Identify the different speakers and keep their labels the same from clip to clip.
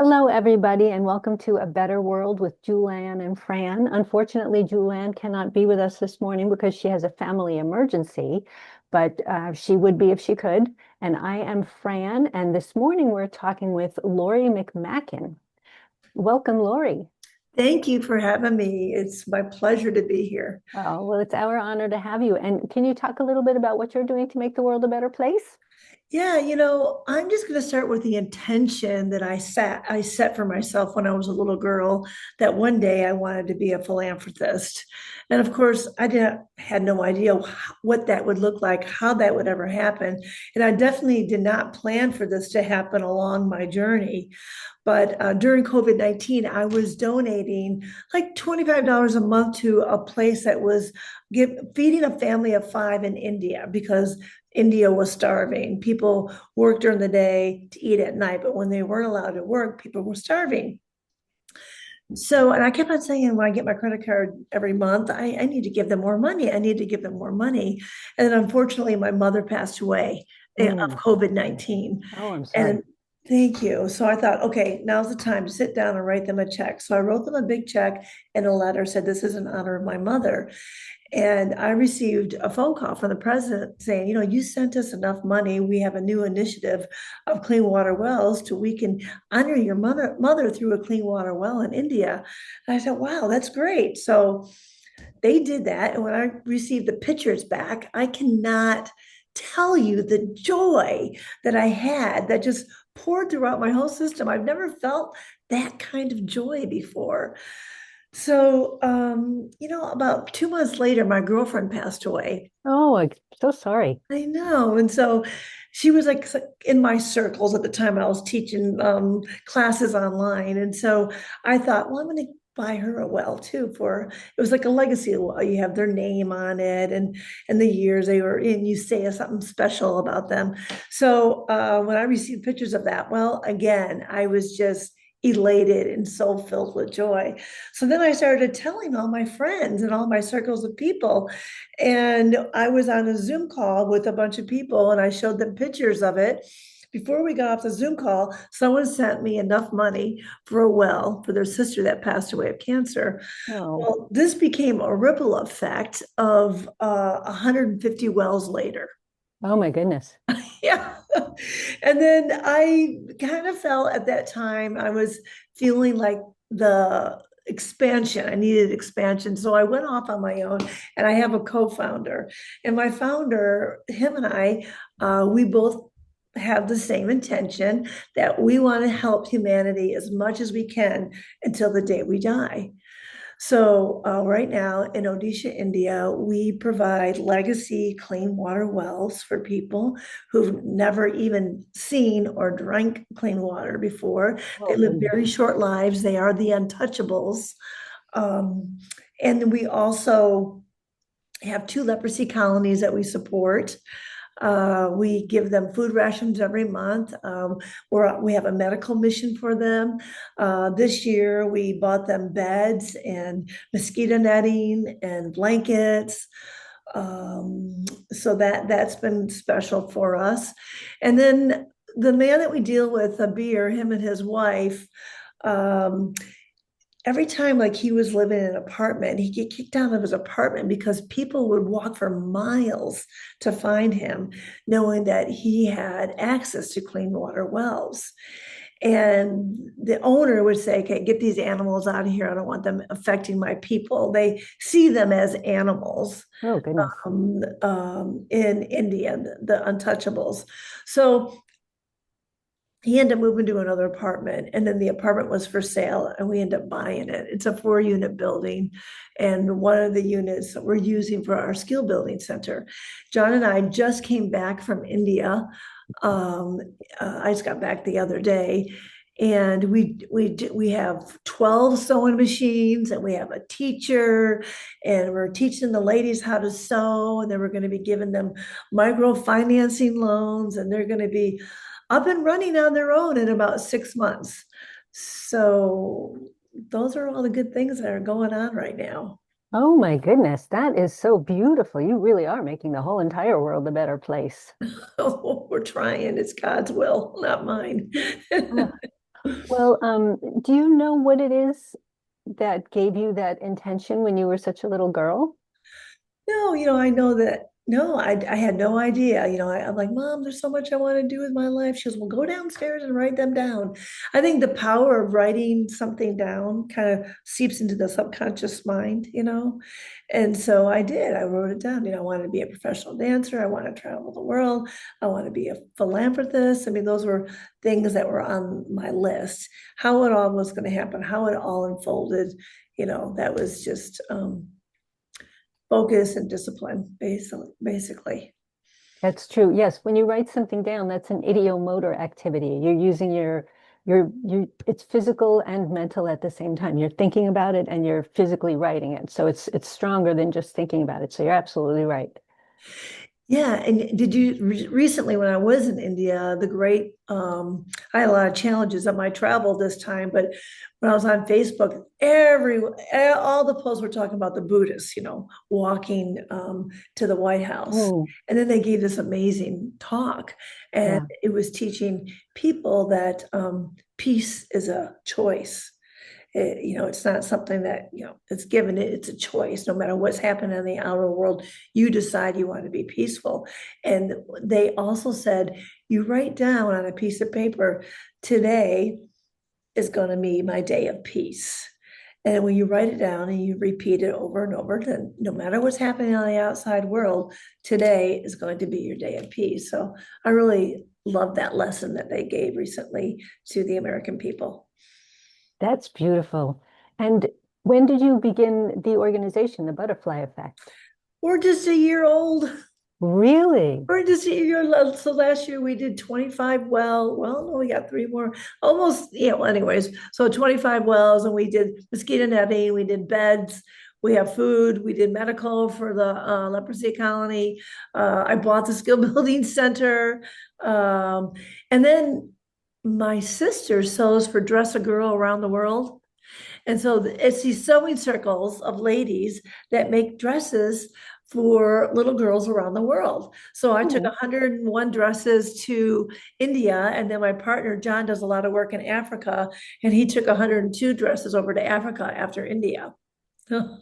Speaker 1: Hello, everybody, and welcome to A Better World with Julann and Fran. Unfortunately, Julann cannot be with us this morning because she has a family emergency, but she would be if she could. And I am Fran, and this morning we're talking with Lori McMacken. Welcome, Lori.
Speaker 2: Thank you for having me. It's my pleasure to be here.
Speaker 1: Oh, well, it's our honor to have you. And can you talk a little bit about what you're doing to make the world a better place?
Speaker 2: Yeah, I'm just going to start with the intention that I set for myself when I was a little girl that one day I wanted to be a philanthropist. And of course, had no idea what that would look like, how that would ever happen. And I definitely did not plan for this to happen along my journey. But during COVID-19, I was donating like $25 a month to a place that was feeding a family of five in India because India was starving. People worked during the day to eat at night, but when they weren't allowed to work, people were starving. So, and I kept on saying, when I get my credit card every month, I need to give them more money. I need to give them more money. And then unfortunately, my mother passed away of
Speaker 1: Mm.
Speaker 2: COVID-19.
Speaker 1: Oh, I'm sorry.
Speaker 2: And thank you. So I thought, okay, now's the time to sit down and write them a check. So I wrote them a big check and a letter, said, this is in honor of my mother. And I received a phone call from the president saying, you sent us enough money. We have a new initiative of clean water wells to we can honor your mother through a clean water well in India. And I said, wow, that's great. So they did that. And when I received the pictures back, I cannot tell you the joy that I had that just poured throughout my whole system. I've never felt that kind of joy before. So, about 2 months later, my girlfriend passed away.
Speaker 1: Oh, I'm so sorry.
Speaker 2: I know. And so she was like in my circles at the time. I was teaching classes online. And so I thought, well, I'm going to buy her a well too it was like a legacy well. You have their name on it and the years they were in, you say something special about them. So when I received pictures of that, well, again, I was just elated and so filled with joy. So then I started telling all my friends and all my circles of people. And I was on a Zoom call with a bunch of people and I showed them pictures of it. Before we got off the Zoom call, someone sent me enough money for a well for their sister that passed away of cancer.
Speaker 1: Oh,
Speaker 2: Well, this became a ripple effect of 150 wells later.
Speaker 1: oh my goodness.
Speaker 2: Yeah. And then I kind of felt at that time, I was feeling like the expansion. I needed expansion. So I went off on my own and I have a co-founder. And my founder, him and I, we both have the same intention that we want to help humanity as much as we can until the day we die. So, right now in Odisha, India, we provide legacy clean water wells for people who've never even seen or drank clean water before. They
Speaker 1: Oh,
Speaker 2: live
Speaker 1: goodness.
Speaker 2: very short lives. They are the untouchables. Um, and we also have two leprosy colonies that we support. We give them food rations every month. We have a medical mission for them. This year, we bought them beds and mosquito netting and blankets. So that's been special for us. And then the man that we deal with, Abir, him and his wife, um, every time like he was living in an apartment, he'd get kicked out of his apartment because people would walk for miles to find him, knowing that he had access to clean water wells. And the owner would say, okay, get these animals out of here. I don't want them affecting my people. They see them as animals
Speaker 1: Oh, goodness.
Speaker 2: in India, the untouchables. So he ended up moving to another apartment and then the apartment was for sale and we ended up buying it. It's a 4 unit building and one of the units that we're using for our skill building center. John and I just came back from India. um, I just got back the other day and we have 12 sewing machines and we have a teacher and we're teaching the ladies how to sew and then we're going to be giving them microfinancing loans and they're going to be up and running on their own in about 6 months. So those are all the good things that are going on right now.
Speaker 1: Oh my goodness, that is so beautiful. You really are making the whole entire world a better place.
Speaker 2: We're trying. It's God's will, not mine.
Speaker 1: Oh. Well, do you know what it is that gave you that intention when you were such a little girl?
Speaker 2: No, I know that. No, I had no idea. I'm like, Mom, there's so much I want to do with my life. She goes, well, go downstairs and write them down. I think the power of writing something down kind of seeps into the subconscious mind. And so I did. I wrote it down. I wanted to be a professional dancer. I want to travel the world. I want to be a philanthropist. I mean, those were things that were on my list. How it all was going to happen, how it all unfolded, that was just focus and discipline, basically.
Speaker 1: That's true. Yes, when you write something down, that's an ideomotor activity. You're using it's physical and mental at the same time. You're thinking about it and you're physically writing it. So it's stronger than just thinking about it. So you're absolutely right.
Speaker 2: Yeah, and did you recently when I was in India, I had a lot of challenges on my travel this time, but when I was on Facebook, all the posts were talking about the Buddhists, walking to the White House.
Speaker 1: Mm,
Speaker 2: And then they gave this amazing talk, and
Speaker 1: yeah.
Speaker 2: it was teaching people that peace is a choice. It's not something that, it's given, it's a choice. No matter what's happening in the outer world, you decide you want to be peaceful. And they also said, you write down on a piece of paper, today is going to be my day of peace. And when you write it down and you repeat it over and over, then no matter what's happening on the outside world, today is going to be your day of peace. So I really love that lesson that they gave recently to the American people.
Speaker 1: That's beautiful. And when did you begin the organization, the Butterfly Effect?
Speaker 2: We're just a year old.
Speaker 1: Really?
Speaker 2: We're just a year. So last year we did 25 no, we got three more. Almost, anyways. So 25 wells, and we did mosquito netting, we did beds, we have food, we did medical for the leprosy colony. I bought the skill building center. Um, and then my sister sews for Dress a Girl around the world. And so it's these sewing circles of ladies that make dresses for little girls around the world. So I took
Speaker 1: Oh,
Speaker 2: 101 dresses to India, and then my partner John does a lot of work in Africa, and he took 102 dresses over to Africa after India. And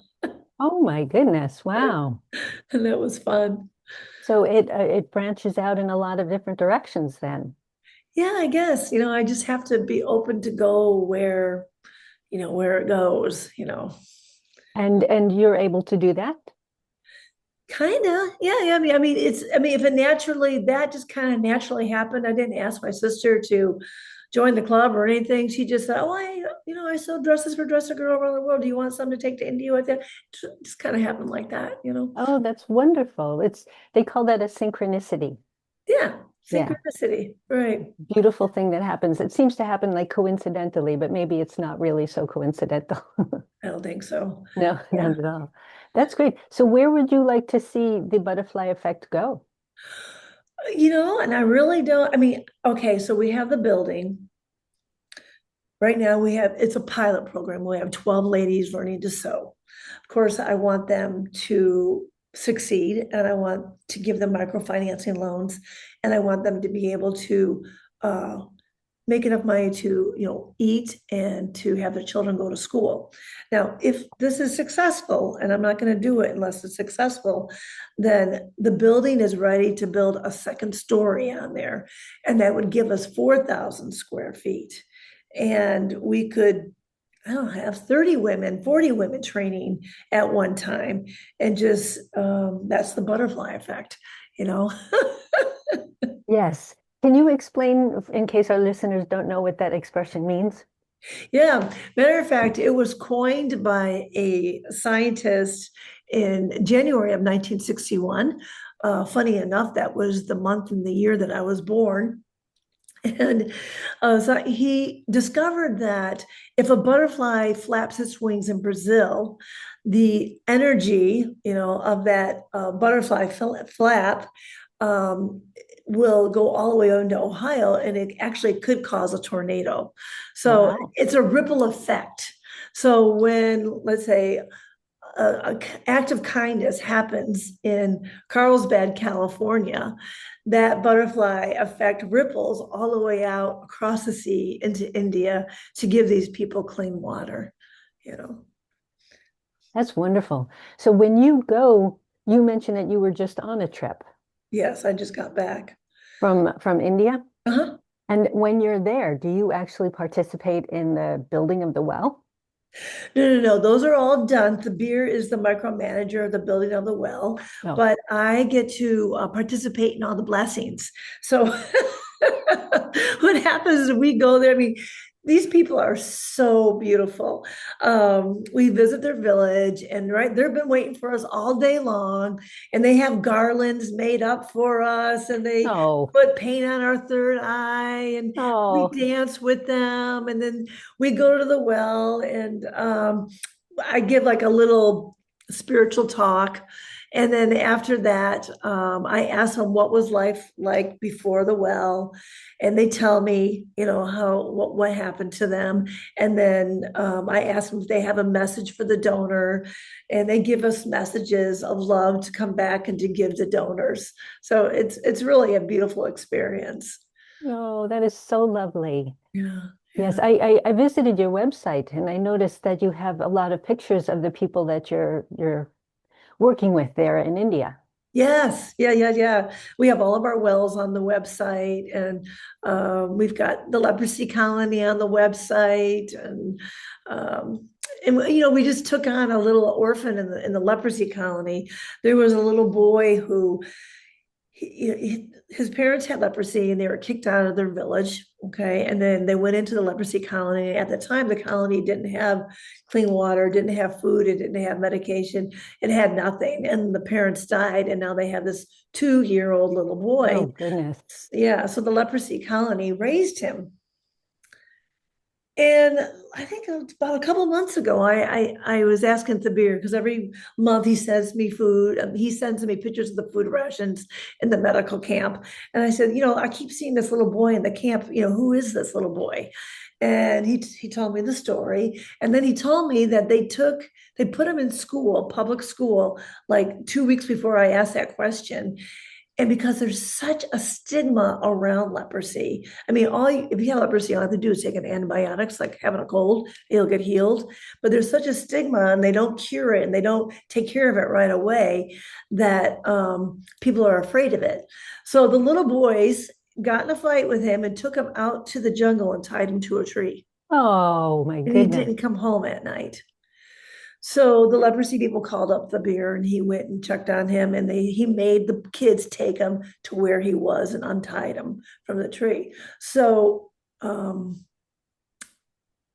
Speaker 1: oh my goodness. Wow.
Speaker 2: that was fun.
Speaker 1: So it branches out in a lot of different directions then.
Speaker 2: Yeah, I guess, I just have to be open to go where it goes.
Speaker 1: And you're able to do that?
Speaker 2: Kind of, yeah, yeah. If it naturally, that just kind of naturally happened. I didn't ask my sister to join the club or anything. She just said, "Oh, I sell dresses for Dress a Girl around the world. Do you want some to take to India with you?" Just kind of happened like that.
Speaker 1: Oh, that's wonderful. They call that a synchronicity.
Speaker 2: Yeah,
Speaker 1: Yeah.
Speaker 2: synchronicity, right?
Speaker 1: Beautiful thing that happens. It seems to happen like coincidentally, but maybe it's not really so coincidental.
Speaker 2: I don't think so.
Speaker 1: No,
Speaker 2: Yeah,
Speaker 1: not at all. That's great. So where would you like to see the butterfly effect go?
Speaker 2: and I really don't. Okay, so we have the building. Right now, it's a pilot program. We have 12 ladies learning to sew. Of course, I want them to succeed, and I want to give them microfinancing loans, and I want them to be able to uh, make enough money to, eat and to have their children go to school. Now, if this is successful, and I'm not going to do it unless it's successful, then the building is ready to build a second story on there, and that would give us 4,000 square feet. And we could, I don't know, have 30 women, 40 women training at one time. And just, that's the butterfly effect, you know?
Speaker 1: Yes. Can you explain, in case our listeners don't know what that expression means?
Speaker 2: Yeah. Matter of fact, it was coined by a scientist in January of 1961. Funny enough, that was the month and the year that I was born. And so he discovered that if a butterfly flaps its wings in Brazil, the energy, of that butterfly flap um, will go all the way into Ohio, and it actually could cause a tornado. So
Speaker 1: Wow.
Speaker 2: it's a ripple effect. So when, let's say, an act of kindness happens in Carlsbad, California, that butterfly effect ripples all the way out across the sea into India to give these people clean water, you know.
Speaker 1: That's wonderful. So when you go, you mentioned that you were just on a trip
Speaker 2: Yes, I just got back.
Speaker 1: from India.
Speaker 2: Uh-huh.
Speaker 1: And when you're there, do you actually participate in the building of the well?
Speaker 2: No, no, no. Those are all done. The beer is the micromanager of the building of the well,
Speaker 1: No.
Speaker 2: but I get to participate in all the blessings. So what happens is we go there. I mean, these people are so beautiful. We visit their village, and right, they've been waiting for us all day long, and they have garlands made up for us, and they
Speaker 1: No.
Speaker 2: put paint on our third eye, and we
Speaker 1: Oh,
Speaker 2: dance with them, and then we go to the well, and I give like a little spiritual talk. And then after that, I ask them what was life like before the well, and they tell me, how what happened to them. And then I ask them if they have a message for the donor, and they give us messages of love to come back and to give the donors. So it's really a beautiful experience.
Speaker 1: no, that is so lovely.
Speaker 2: Yeah,
Speaker 1: Yes,
Speaker 2: yeah.
Speaker 1: I visited your website and I noticed that you have a lot of pictures of the people that you're working with there in India.
Speaker 2: Yes, yeah, yeah, yeah. We have all of our wells on the website, and we've got the leprosy colony on the website, um, and we just took on a little orphan in the leprosy colony. There was a little boy who his parents had leprosy and they were kicked out of their village. Okay. And then they went into the leprosy colony. At the time, the colony didn't have clean water, didn't have food, it didn't have medication, it had nothing. And the parents died. And now they have this 2-year-old little boy.
Speaker 1: Oh, goodness.
Speaker 2: Yeah. So the leprosy colony raised him. And I think about a couple of months ago, I was asking Thabir because every month he sends me food. He sends me pictures of the food rations in the medical camp. And I said, I keep seeing this little boy in the camp. Who is this little boy? And he told me the story. And then he told me that they put him in school, public school, like 2 weeks before I asked that question. And because there's such a stigma around leprosy, I mean, if you have leprosy, all you have to do is take an antibiotics, like having a cold, it'll get healed. But there's such a stigma, and they don't cure it, and they don't take care of it right away, that people are afraid of it. So the little boys got in a fight with him and took him out to the jungle and tied him to a tree,
Speaker 1: Oh, my
Speaker 2: and he
Speaker 1: goodness.
Speaker 2: didn't come home at night. So the leprosy people called up the beer, and he went and checked on him, and he made the kids take him to where he was and untied him from the tree. So it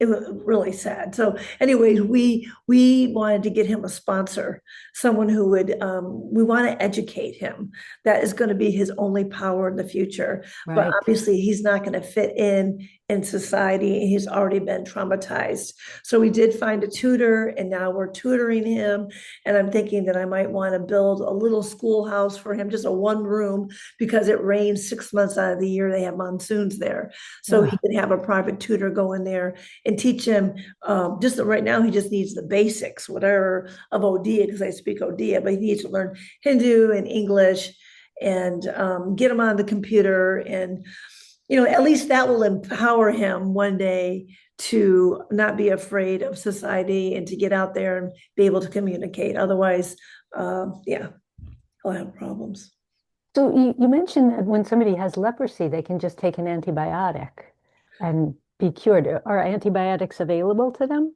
Speaker 2: was really sad. So, anyways, we wanted to get him a sponsor, someone who would we want to educate him. That is going to be his only power in the future. But
Speaker 1: Right.
Speaker 2: obviously, he's not going to fit in society. He's already been traumatized. So we did find a tutor, and now we're tutoring him. And I'm thinking that I might want to build a little schoolhouse for him, just a one room, because it rains 6 months out of the year. They have monsoons there, so he
Speaker 1: Ugh.
Speaker 2: can have a private tutor go in there and teach him. Just right now, he just needs the basics, whatever of Odia, because I speak Odia, but he needs to learn Hindu and English, and get him on the computer. And at least that will empower him one day to not be afraid of society and to get out there and be able to communicate. Otherwise, yeah, he'll have problems.
Speaker 1: So you mentioned that when somebody has leprosy, they can just take an antibiotic and be cured. Are antibiotics available to them?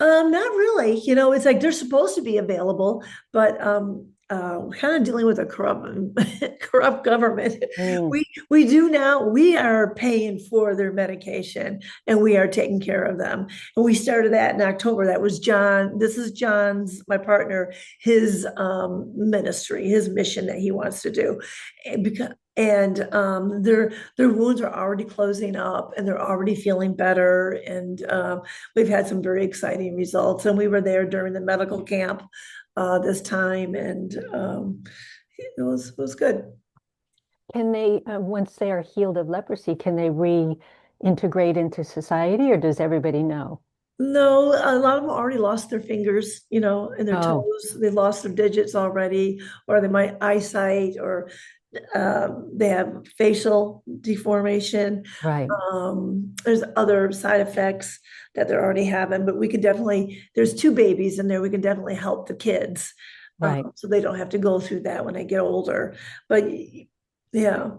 Speaker 2: Not really. It's like they're supposed to be available, but we're kind of dealing with a corrupt government.
Speaker 1: Mm,
Speaker 2: We do now. We are paying for their medication, and we are taking care of them. And we started that in October. That was John. This is John's, my partner, his ministry, his mission that he wants to do, and their wounds are already closing up, and they're already feeling better. And we've had some very exciting results. And we were there during the medical camp this time, and it was good.
Speaker 1: can they, once they are healed of leprosy, can they reintegrate into society or does everybody know?
Speaker 2: No, a lot of them already lost their fingers, and their
Speaker 1: Oh,
Speaker 2: toes. They lost their digits already, or they might eyesight, or They have facial deformation.
Speaker 1: Right,
Speaker 2: There's other side effects that they're already having, but we can definitely, there's two babies in there. We can definitely help the kids,
Speaker 1: right.
Speaker 2: so they don't have to go through that when they get older. But yeah,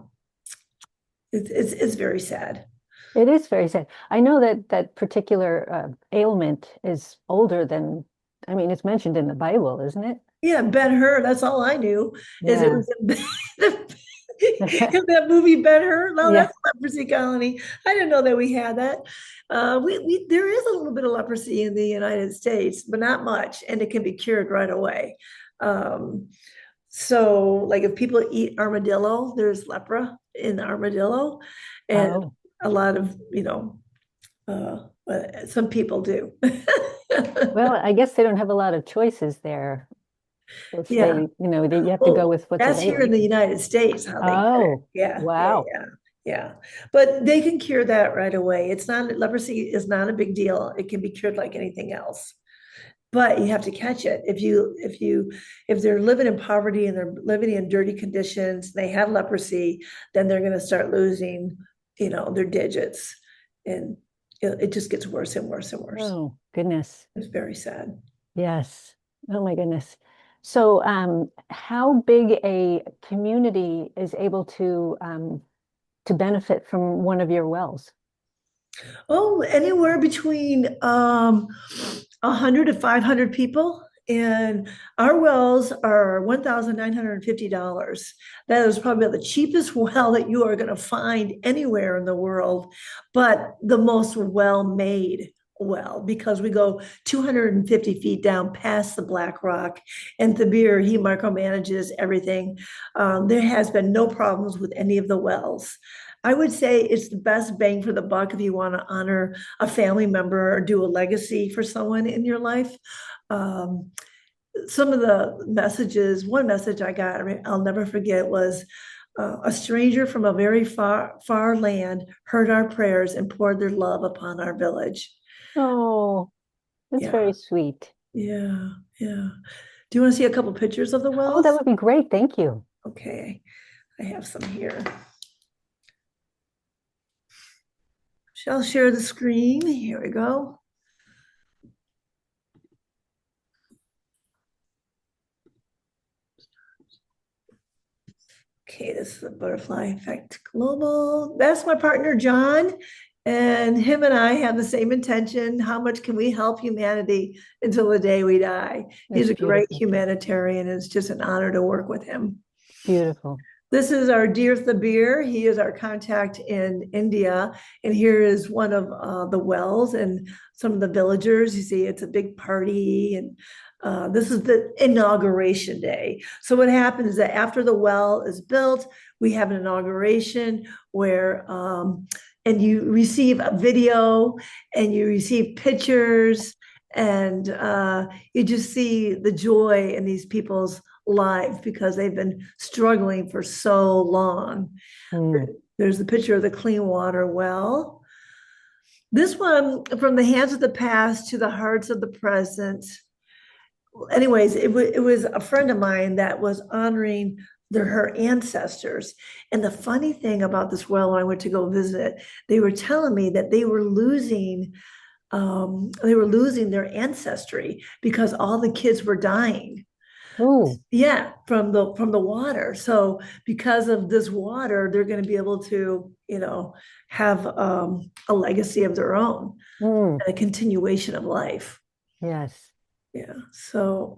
Speaker 2: it's very sad.
Speaker 1: It is very sad. I know that that particular ailment is older than, I mean, it's mentioned in the Bible, isn't it?
Speaker 2: Yeah, Ben-Hur, that's all I knew is it
Speaker 1: Yeah.
Speaker 2: was in in that movie Ben-Hur. No,
Speaker 1: Yeah.
Speaker 2: that's a leprosy colony. I didn't know that we had that. We there is a little bit of leprosy in the United States, but not much, and it can be cured right away. Um, so like if people eat armadillo, there's lepra in armadillo, and
Speaker 1: Oh,
Speaker 2: a lot of, some people do.
Speaker 1: well, I guess they don't have a lot of choices there. If they,
Speaker 2: Yeah.
Speaker 1: you have to go
Speaker 2: Well,
Speaker 1: with what's
Speaker 2: that's here in the
Speaker 1: available.
Speaker 2: United States how they get it.
Speaker 1: Oh,
Speaker 2: Yeah, yeah,
Speaker 1: wow.
Speaker 2: yeah, yeah. But they can cure that right away. It's not, leprosy is not a big deal. It can be cured like anything else. But you have to catch it. If they're living in poverty and they're living in dirty conditions, they have leprosy, then they're going to start losing, their digits. And it just gets worse and worse and worse.
Speaker 1: Oh, goodness.
Speaker 2: It's very sad.
Speaker 1: Yes. Oh my goodness. So, how big a community is able to benefit from one of your wells?
Speaker 2: Oh, anywhere between 100 to 500 people. And our wells are $1,950. That is probably the cheapest well that you are going to find anywhere in the world, but the most well-made well, because we go 250 feet down past the Black Rock, and Thabir, he micromanages everything. There has been no problems with any of the wells. I would say it's the best bang for the buck if you want to honor a family member or do a legacy for someone in your life. Um, some of the messages, one message I got, I'll never forget, was a stranger from a very far land heard our prayers and poured their love upon our village.
Speaker 1: Oh, that's
Speaker 2: Yeah,
Speaker 1: very sweet.
Speaker 2: yeah, yeah. Do you want to see a couple pictures of the
Speaker 1: Oh, that
Speaker 2: wells?
Speaker 1: would be great. Thank you.
Speaker 2: Okay, I have some here. Shall share the screen. Here we go. Okay, this is the Butterfly Effect Global. That's my partner, John. And him and I have the same intention. How much can we help humanity until the day we die? He's
Speaker 1: That's
Speaker 2: a great
Speaker 1: beautiful.
Speaker 2: humanitarian. It's just an honor to work with him.
Speaker 1: Beautiful.
Speaker 2: This is our dear Thabir. He is our contact in India. And here is one of the wells and some of the villagers. You see, it's a big party. And this is the inauguration day. So what happens is that after the well is built, we have an inauguration where, and you receive a video and you receive pictures, and you just see the joy in these people's lives because they've been struggling for so long.
Speaker 1: Mm.
Speaker 2: There's the picture of the clean water well. This one, from the hands of the past to the hearts of the present. Anyways, it was a friend of mine that was honoring her ancestors. And the funny thing about this well, when I went to go visit it, they were telling me that they were losing their ancestry because all the kids were dying.
Speaker 1: Oh,
Speaker 2: Yeah, from the water. So because of this water, they're going to be able to, have a legacy of their own,
Speaker 1: mm.
Speaker 2: a continuation of life.
Speaker 1: Yes.
Speaker 2: Yeah. So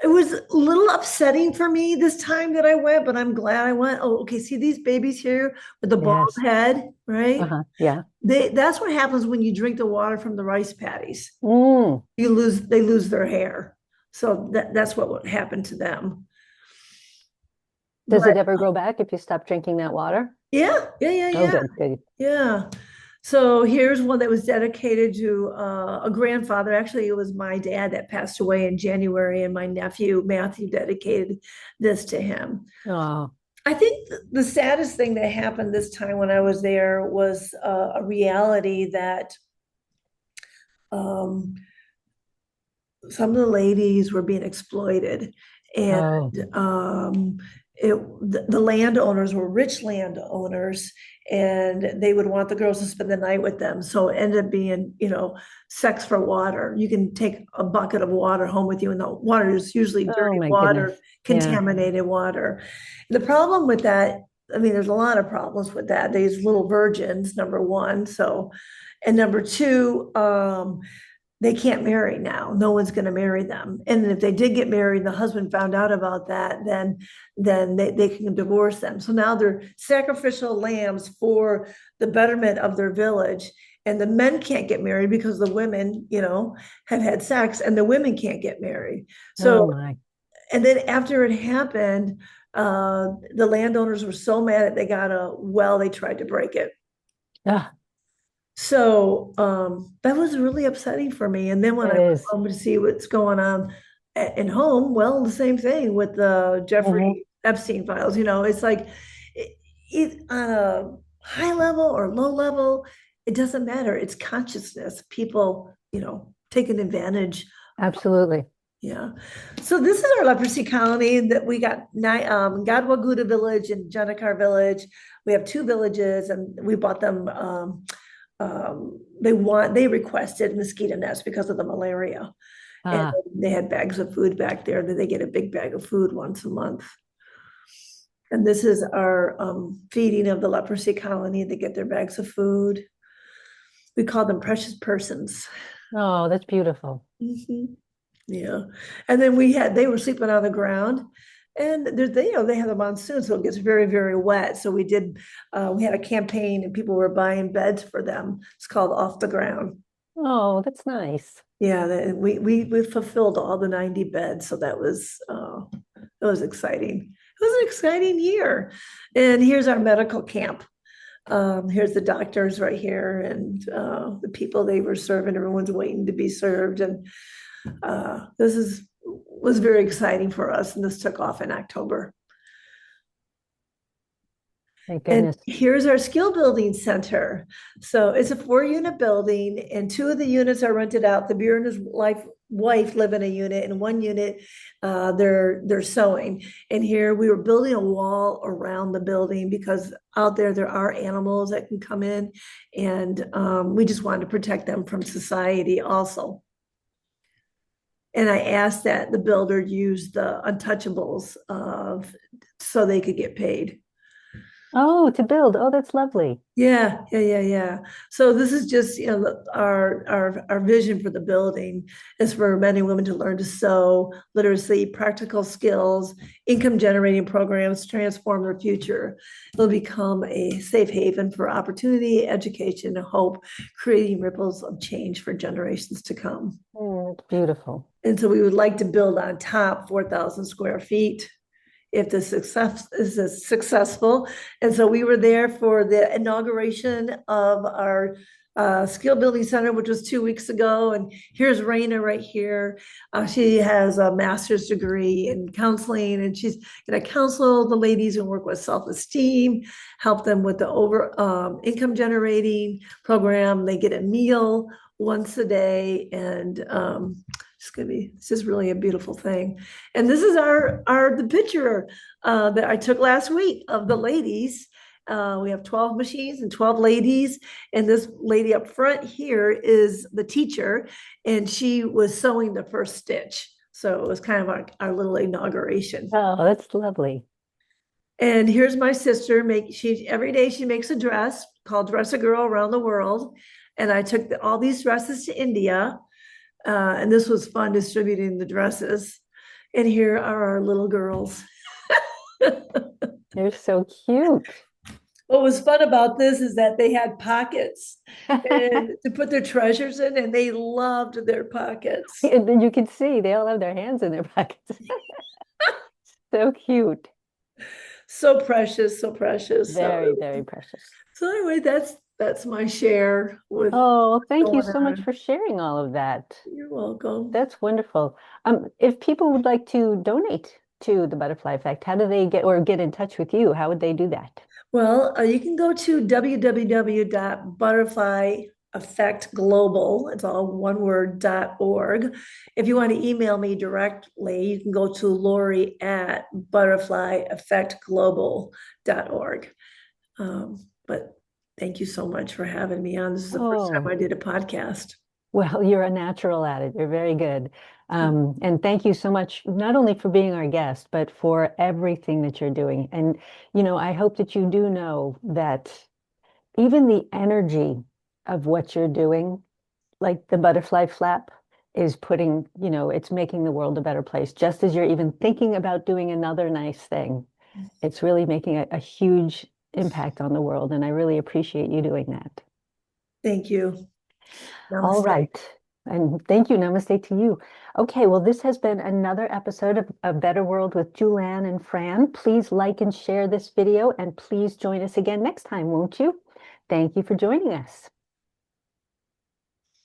Speaker 2: it was a little upsetting for me this time that I went, but I'm glad I went. Oh, okay. See these babies here with the bald
Speaker 1: Yes.
Speaker 2: head, right?
Speaker 1: Uh-huh. Yeah.
Speaker 2: That's what happens when you drink the water from the rice paddies.
Speaker 1: Mm.
Speaker 2: They lose their hair. So that's what would happen to them.
Speaker 1: Does
Speaker 2: But
Speaker 1: it ever grow back if you stop drinking that water?
Speaker 2: yeah, yeah, yeah,
Speaker 1: Oh,
Speaker 2: yeah,
Speaker 1: good, good.
Speaker 2: yeah. So here's one that was dedicated to a grandfather. Actually, it was my dad that passed away in January, and my nephew Matthew dedicated this to him.
Speaker 1: Oh,
Speaker 2: I think the saddest thing that happened this time when I was there was a reality that um, some of the ladies were being exploited, and
Speaker 1: oh,
Speaker 2: um, the landowners were rich landowners, and they would want the girls to spend the night with them. So it ended up being, sex for water. You can take a bucket of water home with you, and the water is usually
Speaker 1: Oh
Speaker 2: dirty
Speaker 1: my goodness.
Speaker 2: water,
Speaker 1: Yeah.
Speaker 2: contaminated water. The problem with that, I mean, there's a lot of problems with that. These little virgins, number one. So, and number two, they can't marry now. No one's going to marry them. And if they did get married, the husband found out about that, then they can divorce them. So now they're sacrificial lambs for the betterment of their village. And the men can't get married because the women, have had sex, and the women can't get married.
Speaker 1: Oh
Speaker 2: So,
Speaker 1: my.
Speaker 2: and then after it happened, the landowners were so mad that they got a well, they tried to break it.
Speaker 1: Ah,
Speaker 2: So that was really upsetting for me. And then when I
Speaker 1: it
Speaker 2: went
Speaker 1: is.
Speaker 2: home to see what's going on at home, well, the same thing with the
Speaker 1: Mhm.
Speaker 2: Jeffrey Epstein files. It's like on a high level or low level, it doesn't matter. It's consciousness. People, taking advantage.
Speaker 1: Absolutely.
Speaker 2: Yeah. So this is our leprosy colony that we got Gadwaguda village and Janakar village. We have two villages, and we bought them. They requested mosquito nets because of the malaria, and
Speaker 1: Ah,
Speaker 2: they had bags of food back there that they get a big bag of food once a month. And this is our feeding of the leprosy colony. They get their bags of food. We call them precious persons.
Speaker 1: oh, that's beautiful.
Speaker 2: Mhm. Yeah. And then they were sleeping on the ground, and they have a monsoon, so it gets very, very wet. So we had a campaign, and people were buying beds for them. It's called Off the Ground.
Speaker 1: Oh, that's nice.
Speaker 2: Yeah, we fulfilled all the 90 beds, so that was exciting. It was an exciting year. And here's our medical camp. Here's the doctors right here, and the people they were serving. Everyone's waiting to be served, and this is was very exciting for us. And this took off in October.
Speaker 1: Thank
Speaker 2: And
Speaker 1: goodness.
Speaker 2: here's our skill building center. So it's a 4-unit building, and two of the units are rented out. The beer and his wife live in a unit, and one unit they're sewing. And here we were building a wall around the building because out there are animals that can come in, and we just wanted to protect them from society also. And I asked that the builder use the untouchables so they could get paid.
Speaker 1: Oh, to build. Oh, that's lovely.
Speaker 2: Yeah, yeah, yeah, yeah. So this is just, our vision for the building is for men and women to learn to sew, literacy, practical skills, income generating programs to transform their future. It'll become a safe haven for opportunity, education, and hope, creating ripples of change for generations to come.
Speaker 1: It's beautiful.
Speaker 2: And so we would like to build on top 4,000 square feet if the success is successful. And so we were there for the inauguration of our skill building center, which was 2 weeks ago. And here's Raina right here. She has a master's degree in counseling, and she's going to counsel the ladies and work with self-esteem, help them with the income generating program. They get a meal once a day, and it's just really a beautiful thing. And this is the picture that I took last week of the ladies. We have 12 machines and 12 ladies. And this lady up front here is the teacher, and she was sewing the first stitch. So it was kind of our little inauguration.
Speaker 1: Oh, that's lovely.
Speaker 2: And here's my sister. Every day she makes a dress called Dress a Girl Around the World. And I took all these dresses to India. And this was fun distributing the dresses. And here are our little girls.
Speaker 1: They're so cute.
Speaker 2: What was fun about this is that they had pockets and to put their treasures in, and they loved their pockets.
Speaker 1: You can see they all have their hands in their pockets. So cute.
Speaker 2: So precious, so precious.
Speaker 1: Very, very precious.
Speaker 2: So anyway, that's my share with
Speaker 1: Oh, thank you
Speaker 2: going
Speaker 1: so much
Speaker 2: on.
Speaker 1: for sharing all of that.
Speaker 2: You're welcome.
Speaker 1: That's wonderful. If people would like to donate to the Butterfly Effect, how do they get in touch with you? How would they do that?
Speaker 2: Well, you can go to www.butterfly Affect Global, it's all one word, .org. If you want to email me directly, you can go to Lori at butterflyaffectglobal.org. But thank you so much for having me on. This is the first time
Speaker 1: Oh,
Speaker 2: I did a podcast.
Speaker 1: well, you're a natural at it. You're very good. And thank you so much, not only for being our guest, but for everything that you're doing. And, I hope that you do know that even the energy of what you're doing, like the butterfly flap, is putting, it's making the world a better place. Just as you're even thinking about doing another nice thing, it's really making a huge impact on the world. And I really appreciate you doing that.
Speaker 2: Thank you.
Speaker 1: All
Speaker 2: Namaste.
Speaker 1: right. And thank you. Namaste to you. Okay, well, this has been another episode of A Better World with Julann and Fran. Please like and share this video, and please join us again next time, won't you? Thank you for joining us.